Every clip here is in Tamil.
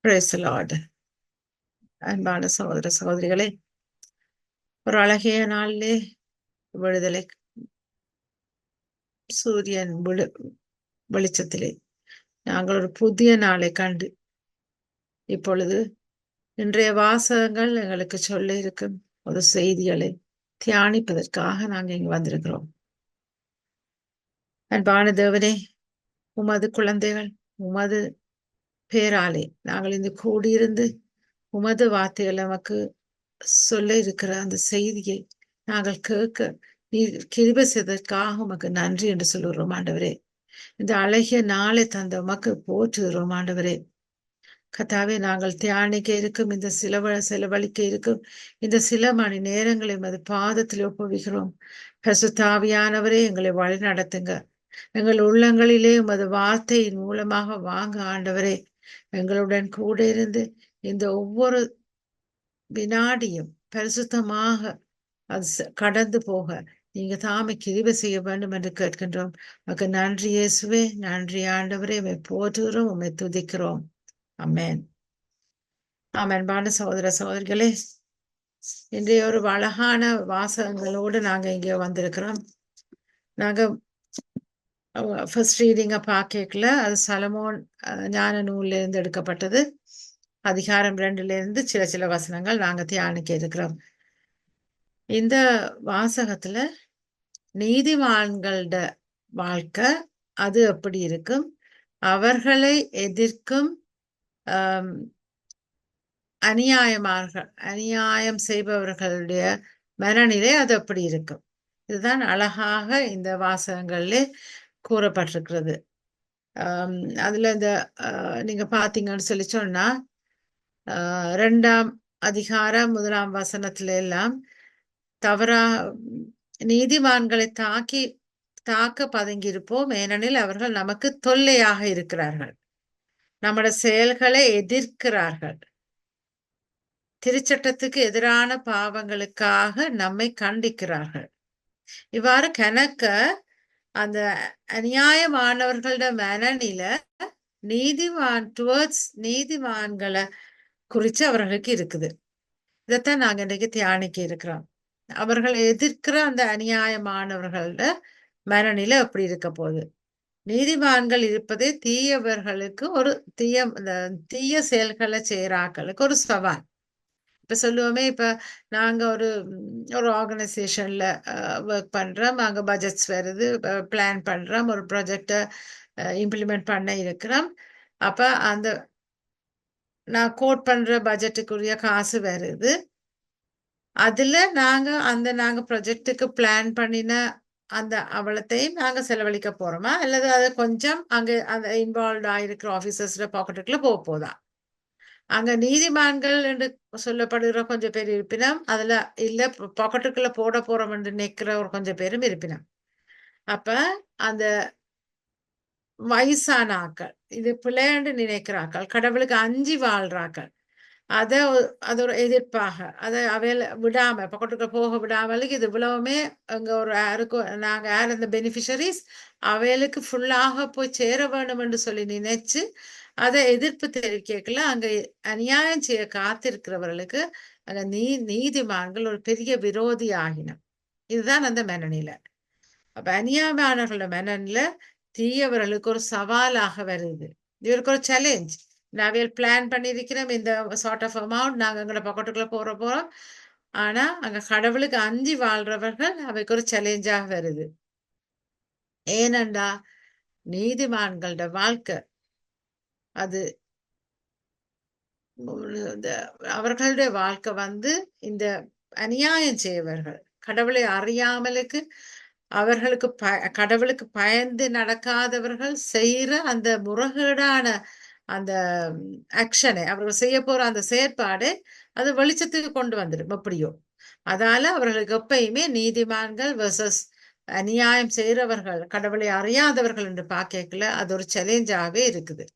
Praise the Lord. அன்பான சகோதர சகோதரிகளே, ஒரு அழகிய நாளிலே விடுதலை சூரியன் வெளிச்சத்திலே நாங்கள் ஒரு புதிய நாளை கண்டு இப்பொழுது இன்றைய வாசகங்கள் எங்களுக்கு சொல்ல இருக்கும் ஒரு செய்திகளை தியானிப்பதற்காக நாங்கள் இங்கு வந்திருக்கிறோம். அன்பான தேவனே, உமது குழந்தைகள் உமது பேராலே நாங்கள் இந்த கூடியிருந்து உமது வார்த்தைகள் நமக்கு சொல்ல இருக்கிற அந்த செய்தியை நாங்கள் கேட்க நீர் கிருபை செய்ததற்காக உமக்கு நன்றி என்று சொல்லுகிறோம் ஆண்டவரே. இந்த அழகிய நாளை தந்த உமக்கு போற்றுகிறோம் ஆண்டவரே. கர்த்தாவே, நாங்கள் தியானிக்க இருக்கும் இந்த செலவழிக்க இருக்கும் இந்த சில மணி நேரங்களை உமது பாதத்தில் ஒப்புவிக்கிறோம். பரிசுத்தாவியானவரே, எங்களை வழி நடத்துங்க. எங்கள் உள்ளங்களிலே உமது வார்த்தையின் மூலமாக வாங்க ஆண்டவரே. எங்களுடன் கூட இருந்து இந்த ஒவ்வொரு வினாடியும் பரிசுத்தமாக அது கடந்து போக நீங்க தாமே கிருபை செய்ய வேண்டும் என்று கேட்கின்றோம். உமக்கு நன்றி இயேசுவே, நன்றி ஆண்டவரே. உம்மை போற்றுகிறோம், உம்மை துதிக்கிறோம். அமேன். அன்பான சகோதர சகோதரிகளே, இன்றைய ஒரு அழகான வாசகங்களோடு நாங்க இங்கே வந்திருக்கிறோம். நாங்க ஃபர்ஸ்ட் ரீடிங்க பார்க்கல, அது சலமோன் ஞான நூல்ல இருந்து எடுக்கப்பட்டது. அதிகாரம் 2ல இருந்து சில வசனங்கள் நாங்க தியானிக்க இருக்கிறோம். இந்த வாசகத்துல நீதிமான்களோட வாழ்க்கை அது எப்படி இருக்கும், அவர்களை எதிர்க்கும் அநியாயம் செய்பவர்களுடைய மனநிலை அது எப்படி இருக்கும். இதுதான் அழகாக இந்த வாசகங்கள்ல கூறப்பட்டிருக்கிறது. அதுல இந்த நீங்க பாத்தீங்கன்னு சொல்லி சொன்னா 2ஆம் அதிகாரம் 1ஆம் வசனத்துல எல்லாம் தவறா நீதிமான்களை தாக்க பதுங்கியிருப்போம், ஏனெனில் அவர்கள் நமக்கு தொல்லையாக இருக்கிறார்கள், நம்முடைய செயல்களை எதிர்க்கிறார்கள், திருச்சட்டத்துக்கு எதிரான பாவங்களுக்காக நம்மை கண்டிக்கிறார்கள். இவ்வாறு கணக்க அந்த அநியாயமானவர்களோட மனநில நீதிமான்களை குறிச்சு அவர்களுக்கு இருக்குது. இதைத்தான் நாங்க இன்றைக்கு தியானிக்க இருக்கிறோம். அவர்கள் எதிர்க்கிற அந்த அநியாயமானவர்களோட மனநிலை எப்படி இருக்க போகுது. நீதிமான்கள் இருப்பதே தீயவர்களுக்கு ஒரு தீய செயல்களை செய்யறாக்களுக்கு ஒரு சவால். இப்ப சொல்லுவோமே, இப்ப நாங்க ஒரு ஆர்கனைசேஷன்ல ஒர்க் பண்றோம், அங்க பட்ஜெட்ஸ் வருது, பிளான் பண்றோம், ஒரு ப்ராஜெக்டை இம்ப்ளிமெண்ட் பண்ண இருக்கிறோம். அப்ப அந்த நான் கோட் பண்ற பட்ஜெட்டுக்குரிய காசு வருது. அதுல நாங்க ப்ராஜெக்டுக்கு பிளான் பண்ணின அந்த அவலத்தையும் நாங்க செலவழிக்க போறோமா, அல்லது அதை கொஞ்சம் அங்க அந்த இன்வால்வ் ஆயிருக்கிற ஆபீசர்ஸ்ல பாக்கெட்டுக்குள்ள போதா. அங்க நீதிமான்கள் என்று சொல்லப்படுகிற கொஞ்சம் பேர் இருப்பினும் அதுல இல்ல பாக்கெட்டுக்குள்ள போட போறோம் என்று நினைக்கிற ஒரு கொஞ்சம் பேரும் இருப்பினும். அப்ப அந்த வயசான ஆக்கள், இது பிள்ளையாண்டு நினைக்கிறாக்கள், கடவுளுக்கு அஞ்சி வாழ்றாக்கள், அது ஒரு எதிர்ப்பாக அதை அவையில விடாம பக்கத்துக்கு போக விடாமலுக்கு இது இவ்வளவுமே அங்க ஒரு நாங்க யார் அந்த பெனிஃபிஷரிஸ் அவைகளுக்கு ஃபுல்லாக போய் சேர வேணும் என்று சொல்லி நினைச்சு அதை எதிர்ப்பு தெரிவிக்கல அங்க அநியாயம் செய்ய காத்திருக்கிறவர்களுக்கு அங்க நீதிமான்கள் ஒரு பெரிய விரோதி ஆகினம். இதுதான் அந்த மனநிலை. அப்ப அநியாயமானவர்களோட மனநிலை தீயவர்களுக்கு ஒரு சவாலாக வருது. இவருக்கு ஒரு சேலஞ்ச். நாவியல் பிளான் பண்ணியிருக்கிறோம் இந்த சார்ட் ஆஃப் அமௌண்ட் நாங்க எங்களை பக்கத்துக்குள்ள போறோம். ஆனா அங்க கடவுளுக்கு அஞ்சி வாழ்றவர்கள் அவைக்கு ஒரு சேலஞ்சாக வருது. ஏனண்டா நீதிமான்களோட வாழ்க்கை அது அவர்களுடைய வாழ்க்கை இந்த அநியாயம் செய்வர்கள், கடவுளை அறியாமலுக்கு அவர்களுக்கு கடவுளுக்கு பயந்து நடக்காதவர்கள் செய்யற அந்த முறைகேடான அந்த ஆக்ஷனை, அவர்கள் செய்ய போற அந்த செயற்பாடு அது வெளிச்சத்துக்கு கொண்டு வந்துடும் எப்படியோ. அதால அவர்களுக்கு எப்பயுமே நீதிமான்கள் வெர்சஸ் அநியாயம் செய்யறவர்கள், கடவுளை அறியாதவர்கள் என்று பார்க்கல அது ஒரு சேலஞ்சாகவே இருக்குது.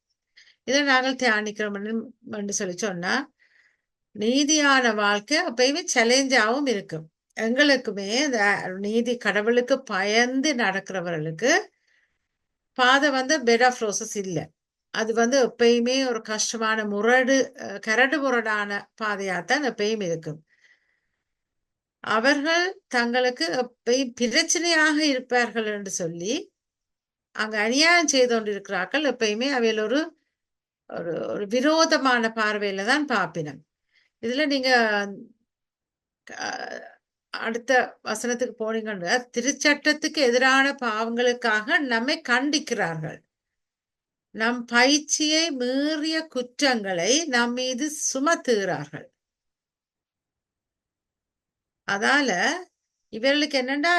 இதை நாங்கள் தியானிக்கிறோம் என்று சொல்லி சொன்னா நீதியான வாழ்க்கை எப்பயுமே சேலஞ்சாகவும் இருக்கும். எங்களுக்குமே இந்த கடவுளுக்கு பயந்து நடக்கிறவர்களுக்கு பாதை பெட் ஆஃப் ரோசஸ் இல்லை. அது எப்பயுமே ஒரு கஷ்டமான கரடு முரடான பாதையாத்தான் எப்பயும் இருக்கும். அவர்கள் தங்களுக்கு எப்பயும் பிரச்சனையாக இருப்பார்கள் என்று சொல்லி அங்க அநியாயம் செய்து கொண்டிருக்கிறார்கள். எப்பயுமே அவையில் ஒரு ஒரு ஒரு விரோதமான பார்வையில தான் பார்ப்பினம். இதுல நீங்க அடுத்த வசனத்துக்கு போனீங்கன்னா, திருச்சட்டத்துக்கு எதிரான பாவங்களுக்காக நம்மை கண்டிக்கிறார்கள். நம் பயிற்சியை மீறிய குற்றங்களை நம் மீது சுமத்துகிறார்கள். அதால இவர்களுக்கு என்னண்டா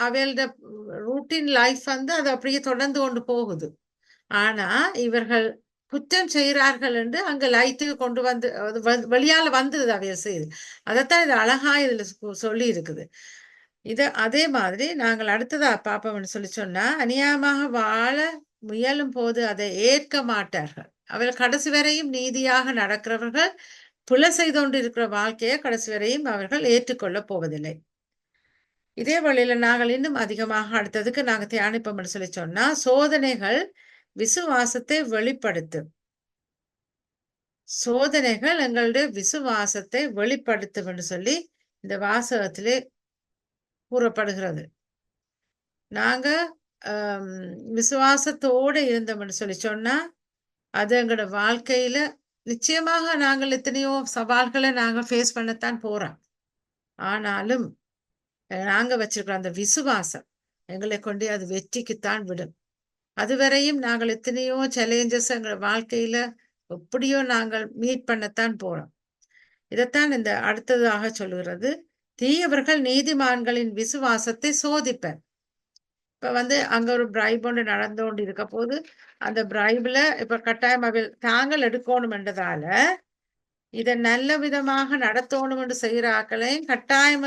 அவையோட ரூட்டீன் லைஃப் அது அப்படியே தொடர்ந்து கொண்டு போகுது. ஆனா இவர்கள் குற்றம் செய்கிறார்கள் என்று அங்க லைட்டுக்கு கொண்டு வந்து வெளியால வந்துருது அவைய செய்து. அதைத்தான் இது அழகா இதுல சொல்லி இருக்குது. அதே மாதிரி நாங்கள் அடுத்ததா பார்ப்போம்னு சொல்லி சொன்னா, அநியாயமாக வாழ முயலும் போது அதை ஏற்க மாட்டார்கள். அவர்கள் கடைசி வரையும் நீதியாக நடக்கிறவர்கள் பிழை செய்து கொண்டு இருக்கிற வாழ்க்கையை கடைசி வரையும் அவர்கள் ஏற்றுக்கொள்ளப் போவதில்லை. இதே வழியில நாங்கள் இன்னும் அதிகமாக அடுத்ததுக்கு நாங்க தியானிப்போம்னு சொல்லி சொன்னா, சோதனைகள் விசுவாசத்தை வெளிப்படுத்தும். சோதனைகள் எங்களுடைய விசுவாசத்தை வெளிப்படுத்தும் என்று சொல்லி இந்த வாசகத்திலே கூறப்படுகிறது. நாங்க விசுவாசத்தோடு இருந்தோம்னு சொல்லி சொன்னா, அது எங்களோட வாழ்க்கையில நிச்சயமாக நாங்கள் எத்தனையோ சவால்களை நாங்க ஃபேஸ் பண்ணத்தான் போறோம். ஆனாலும் நாங்க வச்சிருக்கிற அந்த விசுவாசம் எங்களை கொண்டு அது வெற்றிக்குத்தான் விடும். அதுவரையும் நாங்கள் எத்தனையோ சேலஞ்சஸ் எங்கள் வாழ்க்கையில எப்படியோ நாங்கள் மீட் பண்ணத்தான் போறோம். இதைத்தான் இந்த அடுத்ததாக சொல்லுகிறது, தீயவர்கள் நீதிமான்களின் விசுவாசத்தை சோதிப்பர். இப்ப அங்க ஒரு பிரைப் ஒன்று நடந்து கொண்டு இருக்க போது அந்த பிரைப்ல இப்ப கட்டாயம் தாங்கள் எடுக்கணும் என்றதால இதை நல்ல விதமாக நடத்தணும் என்று செய்கிற ஆக்களையும் கட்டாயம்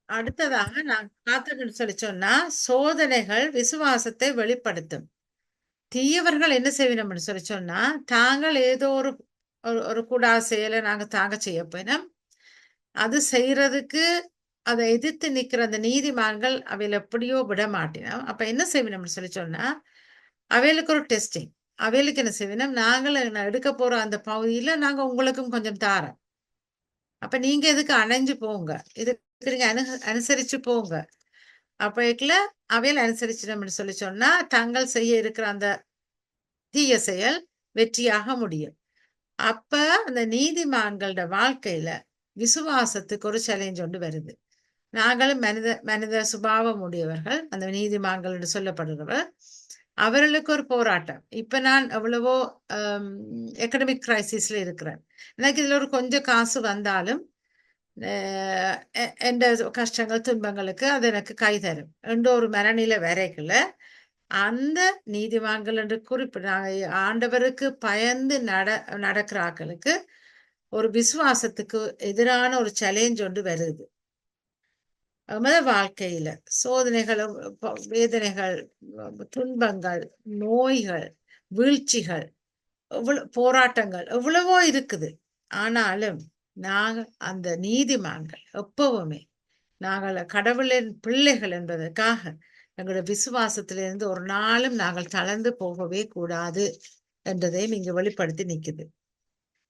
அடுத்ததாக நான் காத்துக்கிட்டு சொல்லி சொன்னா, சோதனைகள் விசுவாசத்தை வெளிப்படுத்தும். தீயவர்கள் என்ன செய்யணும்னு சொல்லி சொன்னா, தாங்கள் ஏதோ ஒரு ஒரு கூடா செயலை நாங்க தாங்க செய்ய போயினோம். அது செய்யறதுக்கு அதை எதிர்த்து நிக்கிற அந்த நீதிமான்கள் அவையில எப்படியோ விட மாட்டினோம். அப்ப என்ன செய்யணும்னு சொல்லி சொன்னா, அவைகளுக்கு ஒரு டெஸ்டிங். அவைகளுக்கு என்ன செய்யணும், நாங்கள் எடுக்க போற அந்த பகுதியில நாங்க உங்களுக்கும் கொஞ்சம் தாரோம். அப்ப நீங்க எதுக்கு அணைஞ்சு போங்க, இதுக்கு நீங்க அனுசரிச்சு போங்க. அப்ப அவையில் அனுசரிச்சிடம்னு சொல்லி சொன்னா, தாங்கள் செய்ய இருக்கிற அந்த தீய செயல் வெற்றியாக முடியும். அப்ப அந்த நீதிமான்களோட வாழ்க்கையில விசுவாசத்துக்கு ஒரு சேலஞ்ச் ஒன்று வருது. நாங்களும் மனித சுபாவம் உடையவர்கள், அந்த நீதிமான்கள் என்று சொல்லப்படுகிறவர். அவர்களுக்கு ஒரு போராட்டம். இப்ப நான் எவ்வளவோ எக்கடமிக் கிரைசிஸ்ல இருக்கிறேன். எனக்கு இதுல ஒரு கொஞ்சம் காசு வந்தாலும் எந்த கஷ்டங்கள் துன்பங்களுக்கு அது எனக்கு கை தரும் என்ற ஒரு மனநிலை வரைக்குள்ள அந்த நீதிமான்கள் என்று குறிப்பிட்ட ஆண்டவருக்கு பயந்து நடக்கிற ஆக்களுக்கு ஒரு விசுவாசத்துக்கு எதிரான ஒரு சேலஞ்ச் ஒன்று வருது. வாழ்க்கையில சோதனைகள், வேதனைகள், துன்பங்கள், நோய்கள், வீழ்ச்சிகள், போராட்டங்கள் எவ்வளவோ இருக்குது. ஆனாலும் நாங்கள் அந்த நீதிமான்கள் எப்பவுமே நாங்கள் கடவுளின் பிள்ளைகள் என்பதற்காக எங்களுடைய விசுவாசத்திலிருந்து ஒரு நாளும் நாங்கள் தளர்ந்து போகவே கூடாது என்றதையும் இங்கு வெளிப்படுத்தி நிற்குது.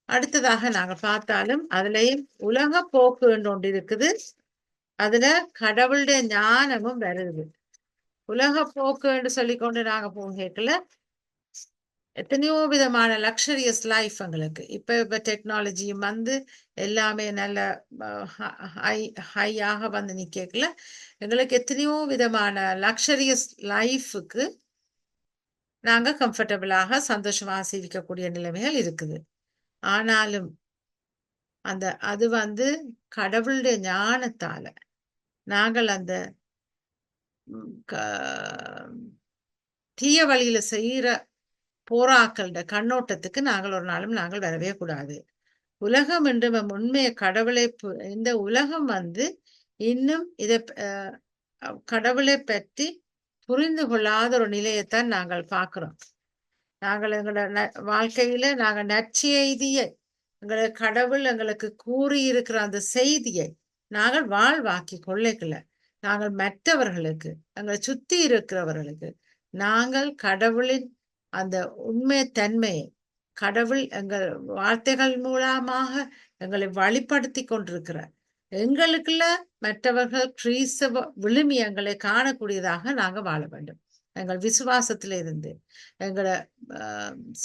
அடுத்ததாக நாங்கள் பார்த்தாலும் அதுலயும் உலக போக்கு என்று ஒன்று இருக்குது. அதுல கடவுளுடைய ஞானமும் வருது. உலக போக்கு என்று சொல்லிக்கொண்டு நாங்க போகல எத்தனையோ விதமான லக்ஸரியஸ் லைஃப் எங்களுக்கு இப்ப டெக்னாலஜியும் எல்லாமே நல்ல ஹையாக நிக்கல. எங்களுக்கு எத்தனையோ விதமான லக்ஸரியஸ் லைஃபுக்கு நாங்க கம்ஃபர்டபுளாக சந்தோஷமா ஆசீவிக்கக்கூடிய நிலைமைகள் இருக்குது. ஆனாலும் அது கடவுளுடைய ஞானத்தால நாங்கள் அந்த தீய வழியில செய்யற போராக்களோட கண்ணோட்டத்துக்கு நாங்கள் ஒரு நாளும் நாங்கள் வரவே கூடாது. உலகம் என்று உண்மைய கடவுளை இந்த உலகம் இன்னும் இதை கடவுளை பற்றி புரிந்து கொள்ளாத ஒரு நிலையைத்தான் நாங்கள் பார்க்கிறோம். நாங்கள் எங்களோட வாழ்க்கையில நாங்க நற்செய்தியை எங்களை கடவுள் எங்களுக்கு கூறியிருக்கிற அந்த செய்தியை நாங்கள் வாழ்வாக்கி கொள்ளைக்கல. நாங்கள் மற்றவர்களுக்கு எங்களை சுத்தி இருக்கிறவர்களுக்கு நாங்கள் கடவுளின் அந்த உண்மை தன்மையை கடவுள் எங்கள் வார்த்தைகள் மூலமாக எங்களை வழிப்படுத்தி கொண்டிருக்கிறார். எங்களுக்குள்ள மற்றவர்கள் கிறிஸ்தவ விழுமியங்களை காணக்கூடியதாக நாங்க வாழ வேண்டும். எங்கள் விசுவாசத்தில இருந்து எங்களை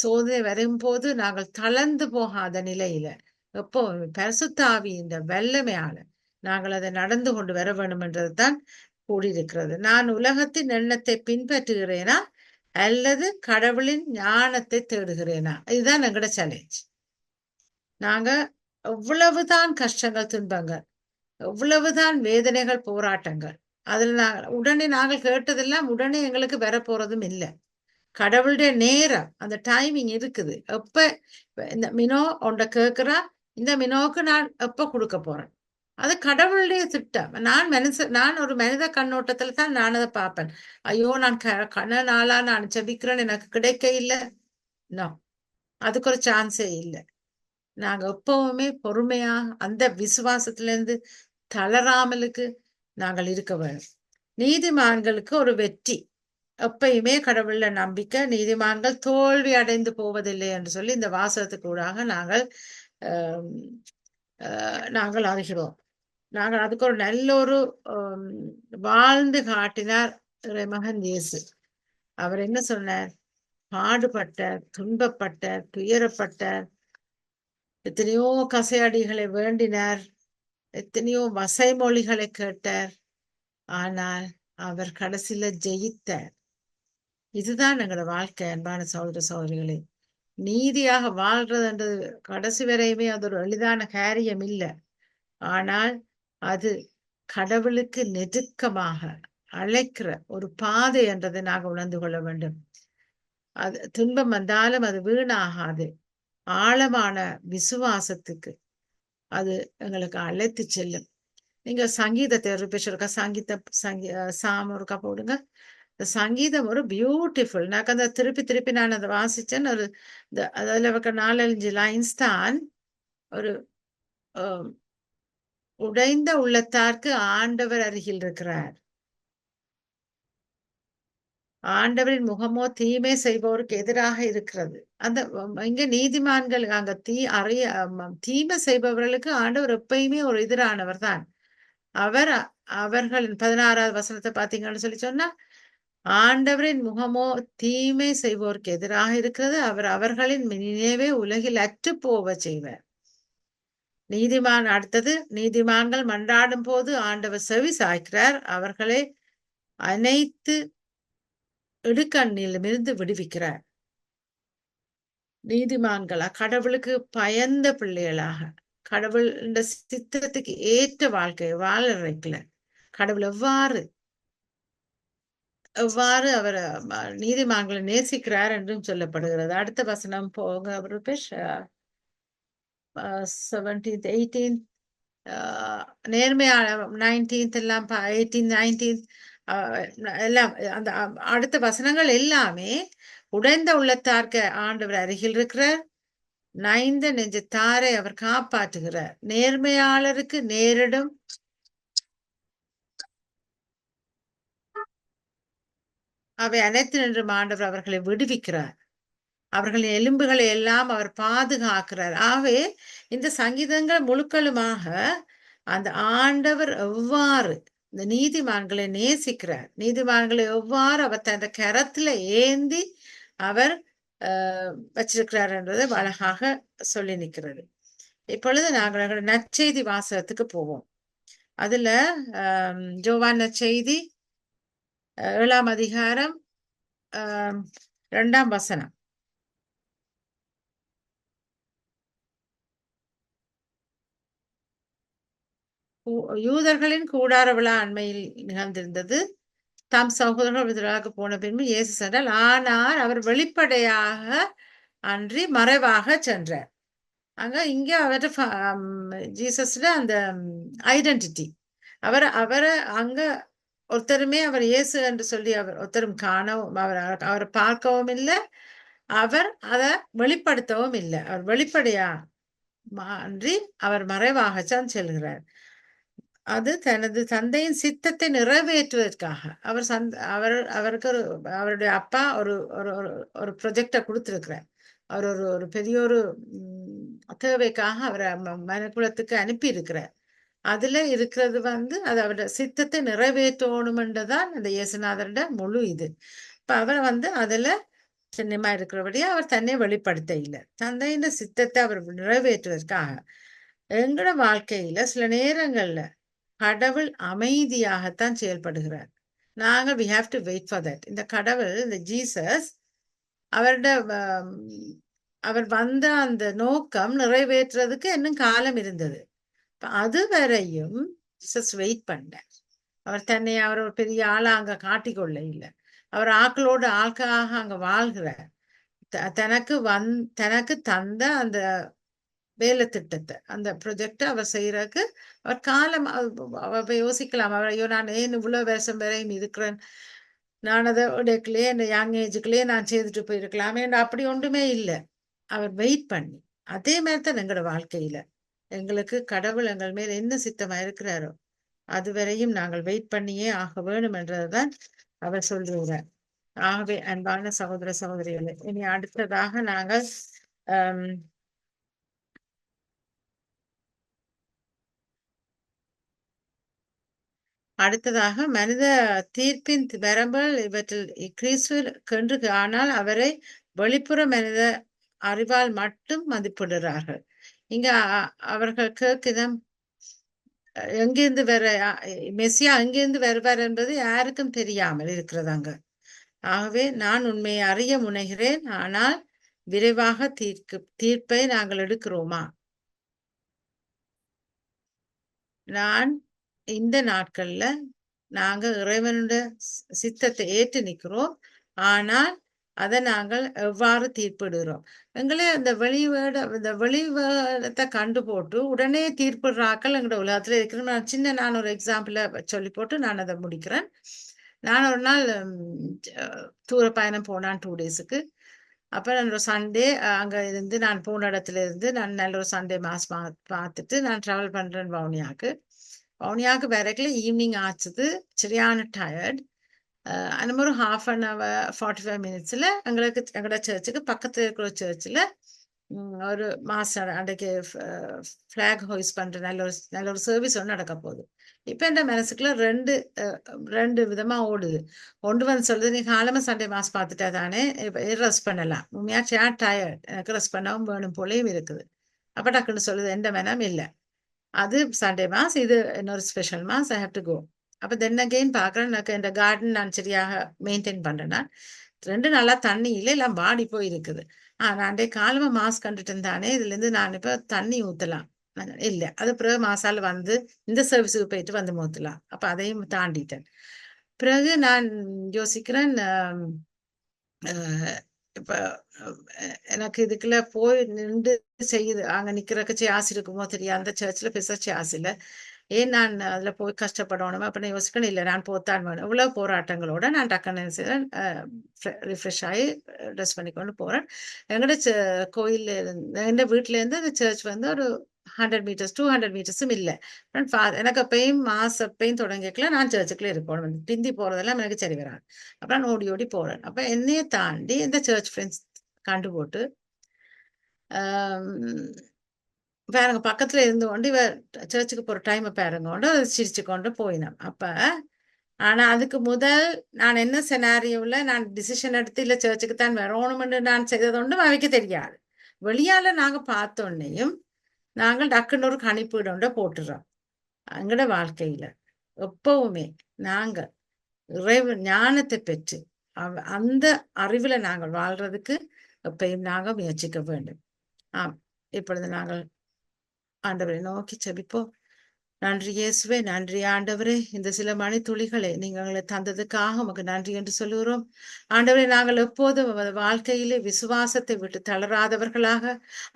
சோதனை வரும்போது நாங்கள் தளர்ந்து போகாத நிலையில எப்போ பரிசுத்த ஆவியின் வல்லமையால நாங்கள் அதை நடந்து கொண்டு வர வேண்டும் என்றதுதான் கூடியிருக்கிறது. நான் உலகத்தின் எண்ணத்தை பின்பற்றுகிறேனா அல்லது கடவுளின் ஞானத்தை தேடுகிறேனா? இதுதான் எங்களோட சேலஞ்ச். நாங்க எவ்வளவுதான் கஷ்டங்கள், துன்பங்கள், எவ்வளவுதான் வேதனைகள், போராட்டங்கள், அதுல உடனே நாங்கள் கேட்டதெல்லாம் உடனே எங்களுக்கு வர போறதும் இல்லை. கடவுளுடைய நேரம், அந்த டைமிங் இருக்குது. எப்ப இந்த மினோ உண்ட கேட்கிறா, இந்த மினோவுக்கு நான் எப்ப கொடுக்க போறேன்? அது கடவுளுடைய திட்டம். நான் ஒரு மனித கண்ணோட்டத்துல தான் நான் அதை பார்ப்பேன். ஐயோ, நான் கண்ண நாளா நான் ஜெபிக்கிறேன், எனக்கு கிடைக்க இல்லை. நோ, அதுக்கு ஒரு சான்ஸே இல்லை. நாங்க எப்பவுமே பொறுமையா அந்த விசுவாசத்துல இருந்து தளராமலுக்கு நாங்கள் இருக்க வேண்டும். நீதிமான்களுக்கு ஒரு வெற்றி. எப்பயுமே கடவுள்ல நம்பிக்கை. நீதிமான்கள் தோல்வி அடைந்து போவதில்லை என்று சொல்லி இந்த வாசகத்துக்கு ஊடாக நாங்கள் அறிகிறோம். நாங்கள் அதுக்கு ஒரு நல்ல ஒரு வாழ்ந்து காட்டினார் மகன் இயேசு. அவர் என்ன சொன்னார்? பாடுபட்டார், துன்பப்பட்டார், துயரப்பட்டார், எத்தனையோ கசையடிகளை வேண்டினார், எத்தனையோ வசைமொழிகளை கேட்டார். ஆனால் அவர் கடைசியில ஜெயித்தார். இதுதான் எங்களோட வாழ்க்கை. அன்பான சகோதர சகோதரிகளே, நீதியாக வாழ்றதுன்றது கடைசி வரையுமே அது ஒரு எளிதான காரியம் இல்லை. ஆனால் அது கடவுளுக்கு நெருக்கமாக அழைக்கிற ஒரு பாதை என்றதை நாங்கள் உணர்ந்து கொள்ள வேண்டும். அது துன்பம் வந்தாலும் அது வீணாகாது. ஆழமான விசுவாசத்துக்கு அது எங்களுக்கு அழைத்து செல்லும். நீங்க சங்கீதத்தை ஒரு பேசுறக்கா சாம் ஒருக்கா போடுங்க. சங்கீதம் ஒரு பியூட்டிஃபுல். எனக்கு அந்த திருப்பி திருப்பி நான் அதை வாசிச்சேன். ஒரு அதுல 4-5 லைன்ஸ் தான். ஒரு உடைந்த உள்ளத்தார்க்கு ஆண்டவர் அருகில் இருக்கிறார். ஆண்டவரின் முகமோ தீமை செய்பவருக்கு எதிராக இருக்கிறது. அந்த இங்க நீதிமான்கள் அங்க தீமை செய்பவர்களுக்கு ஆண்டவர் எப்பயுமே ஒரு எதிரானவர் தான். அவர்களின் 16வது வசனத்தை பார்த்தீங்கன்னு சொல்லி சொன்னா, ஆண்டவரின் முகமோ தீமை செய்வோருக்கு எதிராக இருக்கிறது. அவர் அவர்களின் நினைவே உலகில் அற்று போவ செய்வார். நீதிமான் அடுத்தது, நீதிமான்கள் மன்றாடும் போது ஆண்டவர் செவி சாய்க்கிறார், அவர்களை அனைத்து இடுக்கண்ணிலிருந்து விடுவிக்கிறார். நீதிமான்களா கடவுளுக்கு பயந்த பிள்ளைகளாக கடவுள் இந்த சித்திரத்துக்கு ஏற்ற வாழ்க்கையை வாழ வைக்கல. கடவுள் எவ்வாறு அவர் நீதிமான்களை நேசிக்கிறார் என்றும் சொல்லப்படுகிறது. அடுத்த வசனம் போங்க. அவர் 17th 18th நேர்மையான 19th எல்லாம் 18th 19th எல்லாம் அந்த அடுத்த வசனங்கள் எல்லாமே உடைந்த உள்ளத்தார்க்கு ஆண்டவர் அருகில் இருக்கிறார், நைந்த நெஞ்சத்தாரை அவர் காப்பாற்றுகிறார், நேர்மையாளருக்கு நேரிடும் அவை அனைத்து நின்றும் ஆண்டவர் அவர்களை விடுவிக்கிறார், அவர்களின் எலும்புகளை எல்லாம் அவர் பாதுகாக்கிறார். ஆகவே இந்த சங்கீதங்கள் முழுக்களுமாக அந்த ஆண்டவர் எவ்வாறு இந்த நீதிமான்களை நேசிக்கிறார், நீதிமான்களை எவ்வாறு அவர் தன் கரத்துல ஏந்தி அவர் வச்சிருக்கிறார் என்றதை அழகாக சொல்லி நிற்கிறது. இப்பொழுது நாங்கள் நற்செய்தி வாசகத்துக்கு போவோம். அதுல யோவான் நற்செய்தி 7ஆம் அதிகாரம் 2ஆம் வசனம். யூதர்களின் கூடார விழா அண்மையில் நிகழ்ந்திருந்தது. தாம் சகோதரர்கள் விருதாக போன பின்பு இயேசு சென்றால், ஆனால் அவர் வெளிப்படையாக அன்றி மறைவாக சென்றார். அங்க இங்க அவர் ஜீசஸ்ல அந்த ஐடென்டிட்டி அவரை அங்க ஒருத்தருமே அவர் இயேசு என்று சொல்லி அவர் ஒருத்தரும் காணவும் அவரை பார்க்கவும் இல்லை, அவர் அதை வெளிப்படுத்தவும் இல்லை. அவர் வெளிப்படையா அன்றி அவர் மறைவாகத்தான் செல்கிறார். அது தனது தந்தையின் சித்தத்தை நிறைவேற்றுவதற்காக அவருக்கு அவருடைய அப்பா ஒரு ஒரு ஒரு ஒரு ப்ரொஜெக்டை கொடுத்திருக்கிறார். அவர் ஒரு ஒரு பெரிய ஒரு தேவைக்காக அவரை மனுக்குலத்துக்கு அனுப்பி இருக்கிறார். அதுல இருக்கிறது அது அவருடைய சித்தத்தை நிறைவேற்றணுமென்றதான் அந்த இயேசுநாதரோட முழு இது. இப்ப அவர் அதுல சின்னமா இருக்கிறபடியே அவர் தன்னை வெளிப்படுத்த இல்லை. தந்தையின் சித்தத்தை அவர் நிறைவேற்றுவதற்காக எங்களோட வாழ்க்கையில சில நேரங்கள்ல கடவுள் அமைதியாகத்தான் செயல்படுகிறார். நாங்கள் we have to wait for that. இந்த கடவுள், இந்த ஜீசஸ், அவருடைய அவர் வந்த அந்த நோக்கம் நிறைவேற்றுறதுக்கு இன்னும் காலம் இருந்தது. அது வரையும் ஜீசஸ் வெயிட் பண்ணார். அவர் தன்னை அவர் ஒரு பெரிய ஆளா அங்க காட்டிக்கொள்ள இல்லை. அவர் ஆக்களோடு ஆட்களாக அங்க வாழ்கிறார். தனக்கு தந்த அந்த வேலை திட்டத்தை, அந்த ப்ரொஜெக்டை அவர் செய்யறதுக்கு அவர் காலம் அவ யோசிக்கலாம். அவர் ஐயோ நான் ஏன் இவ்வளவு வருஷம் வரையும் இருக்கிறேன், நான் அதை உடைக்கலையே, இந்த யங் ஏஜுக்குள்ளேயே நான் செய்துட்டு போயிருக்கலாமே, அப்படி ஒன்றுமே இல்லை. அவர் வெயிட் பண்ணி, அதே மாதிரி தான் எங்களோட வாழ்க்கையில எங்களுக்கு கடவுள் எங்கள் மேல் என்ன சித்தமா இருக்கிறாரோ அது வரையும் நாங்கள் வெயிட் பண்ணியே ஆக வேணும் என்றதுதான் அவர் சொல்லுகிறார். ஆகவே அன்பான சகோதர சகோதரிகளே, இனி அடுத்ததாக நாங்கள் அடுத்ததாக மனித தீர்ப்பின் வரம்பல் இவற்றில் கிறிஸ்துவென்று, ஆனால் அவரை வெளிப்புற மனித அறிவால் மட்டும் மதிப்பிடுறார்கள். இங்க அவர்கள் கேட்கிதம் எங்கிருந்து மெஸ்ஸியா எங்கிருந்து வருவார் என்பது யாருக்கும் தெரியாமல் இருக்கிறதாங்க. ஆகவே நான் உண்மையை அறிய முனைகிறேன், ஆனால் விரைவாக தீர்ப்பை நாங்கள் எடுக்கிறோமா? நான் இந்த நாட்கள்ல நாங்க இறைவனுடைய சித்தத்தை ஏற்று நிற்கிறோம், ஆனால் அதை நாங்கள் எவ்வாறு தீர்ப்பிடுகிறோம்? எங்களே அந்த வெளிவேடத்தை கண்டு போட்டு உடனே தீர்ப்பிடுறாக்கள் எங்களோட உலகத்துல இருக்கிற நான் ஒரு எக்ஸாம்பிள சொல்லி போட்டு நான் அதை முடிக்கிறேன். நான் ஒரு நாள் தூர பயணம் போனான் 2 டேஸுக்கு. அப்ப நான் ஒரு சண்டே அங்க இருந்து நான் போன இடத்துல இருந்து நான் நல்ல ஒரு சண்டே மாஸ் பார்த்துட்டு நான் டிராவல் பண்றேன் வவுனியாவுக்கு வரைக்குள்ள ஈவினிங் ஆச்சுது. சரியான டயர்ட். அந்த மாதிரி 1/2 hour 45 minutesல எங்களோட சர்ச்சுக்கு பக்கத்துல இருக்கிற சர்ச்சில் ஒரு மாசம் அன்றைக்கு ஃபிளாக் ஹோய்ஸ் பண்ற நல்ல ஒரு சர்வீஸ் ஒன்று நடக்க போகுது. இப்ப என் மனசுக்குள்ள ரெண்டு விதமா ஓடுது. ஒன்று சொல்லுது, நீ காலமா சண்டே மாஸ் பார்த்துட்டா தானே ரெஸ்ட் பண்ணலாம், உண்மையா டயர்ட், எனக்கு ரெஸ்ட் பண்ணவும் வேணும் போலையும் இருக்குது. அப்ப டக்குன்னு சொல்லுது எந்த மனம் இல்லை, அது சண்டே மாஸ், இது இன்னொரு special mass, I have to go. அப்ப தென் அகெயின் பாக்குறேன், எனக்கு இந்த கார்டன் நான் சரியாக மெயின்டைன் பண்றேன்னா 2 நாளா தண்ணி இல்லை, எல்லாம் வாடி போய் இருக்குது. நான் காலமா மாஸ் கண்டுட்டேன் தானே, இதுல இருந்து நான் இப்ப தண்ணி ஊத்தலாம் இல்ல, அது பிறகு மாசால இந்த சர்வீஸுக்கு போயிட்டு ஊத்தலாம். அப்ப அதையும் தாண்டிட்டேன். பிறகு நான் யோசிக்கிறேன், இப்ப எனக்கு இதுக்குள்ள போய் நின்று செய்யுது அங்க நிக்கிறக்கு ஆசை இருக்குமோ தெரியாது. அந்த சர்ச்ல பெருசாச்சு ஆசை இல்லை, ஏன் நான் அதுல போய் கஷ்டப்படணும் அப்படின்னு யோசிக்கணும். இல்லை, நான் போத்தான் வேணும். இவ்வளவு போராட்டங்களோட நான் டக்குன்னு ரிஃப்ரெஷ் ஆகி ட்ரெஸ் பண்ணி கொண்டு போறேன். எங்கட கோயில் எங்க வீட்டுல இருந்து அந்த சர்ச் ஒரு 100 meters 200 மீட்டர்ஸும் இல்லை. எனக்கு அப்பயும் மாசப்பையும் தொடங்கிக்கல நான் சர்ச்சுக்குள்ள இருக்கணும், பிந்தி போறதெல்லாம் எனக்கு சரி வராது. அப்ப நான் ஓடி ஓடி போறேன். அப்ப என்னைய தாண்டி இந்த சர்ச் ஃப்ரெண்ட்ஸ் கண்டு போட்டு பாருங்க, பக்கத்துல இருந்து கொண்டு இவ சர்ச்சுக்கு போற டைம் பாருங்க கொண்டு சிரிச்சு கொண்டு போயினோம். அப்ப ஆனா அதுக்கு முதல் நான் என்ன செனாரியோல நான் டிசிஷன் எடுத்து இல்ல சர்ச்சுக்கு தான் வரணும்னு நான் செய்தது அவைக்கு தெரியாது. வெளியால நாங்க பார்த்தோன்னையும் நாங்கள் டக்குன்னு ஒரு கணிப்பீடு போட்டுறோம். எங்கட வாழ்க்கையில எப்பவுமே நாங்க இறைவ ஞானத்தை பெற்று அந்த அறிவுல நாங்கள் வாழ்றதுக்கு எப்பயும் நாங்க முயற்சிக்க வேண்டும். இப்பொழுது நாங்கள் ஆண்டவரை நோக்கி ஜெபிப்போம். நன்றி இயேசுவே, நன்றி ஆண்டவரே, இந்த சில மணி துளிகளை நீங்கள் எங்களை தந்ததுக்காக உமக்கு நன்றி என்று சொல்லுகிறோம். ஆண்டவரே, நாங்கள் எப்போதும் வாழ்க்கையிலே விசுவாசத்தை விட்டு தளராதவர்களாக,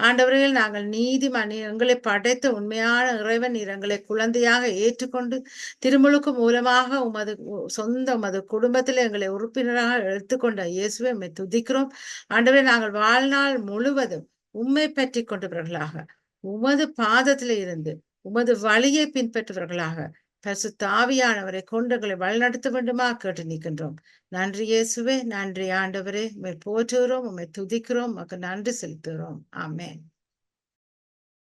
ஆண்டவரே, நாங்கள் நீதிமணி எங்களை படைத்த உண்மையான இறைவன் எங்களை குழந்தையாக ஏற்றுக்கொண்டு திருமுழுக்கு மூலமாக உமது குடும்பத்தில் எங்களை உறுப்பினராக எடுத்துக்கொண்ட இயேசுவை உம்மை துதிக்கிறோம். ஆண்டவரே, நாங்கள் வாழ்நாள் முழுவதும் உம்மை பற்றி கொண்டவர்களாக உமது பாதத்தில இருந்து உமது வழியை பின்பற்றுவர்களாக பரிசுத்த ஆவியானவரை கொண்டுகளை வழிநடத்த வேண்டுமா கேட்டு நிற்கின்றோம். நன்றி இயேசுவே, நன்றி ஆண்டவரே, உம்மை போற்றுகிறோம், உம்மை துதிக்கிறோம், உமக்கு நன்றி செலுத்துகிறோம். ஆமென்.